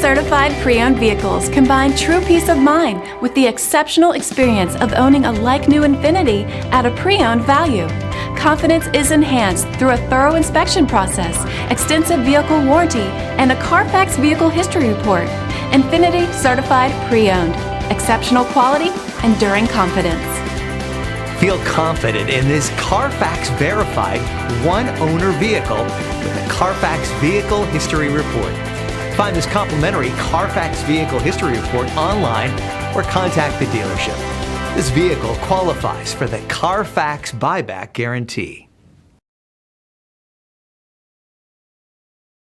certified pre-owned vehicles combine true peace of mind with the exceptional experience of owning a like-new Infiniti at a pre-owned value. Confidence is enhanced through a thorough inspection process, extensive vehicle warranty, and a Carfax Vehicle History Report. Infiniti Certified Pre-Owned. Exceptional quality, enduring confidence. Feel confident in this Carfax verified one-owner vehicle with a Carfax Vehicle History Report. Find this complimentary Carfax Vehicle History Report online or contact the dealership. This vehicle qualifies for the Carfax Buyback Guarantee.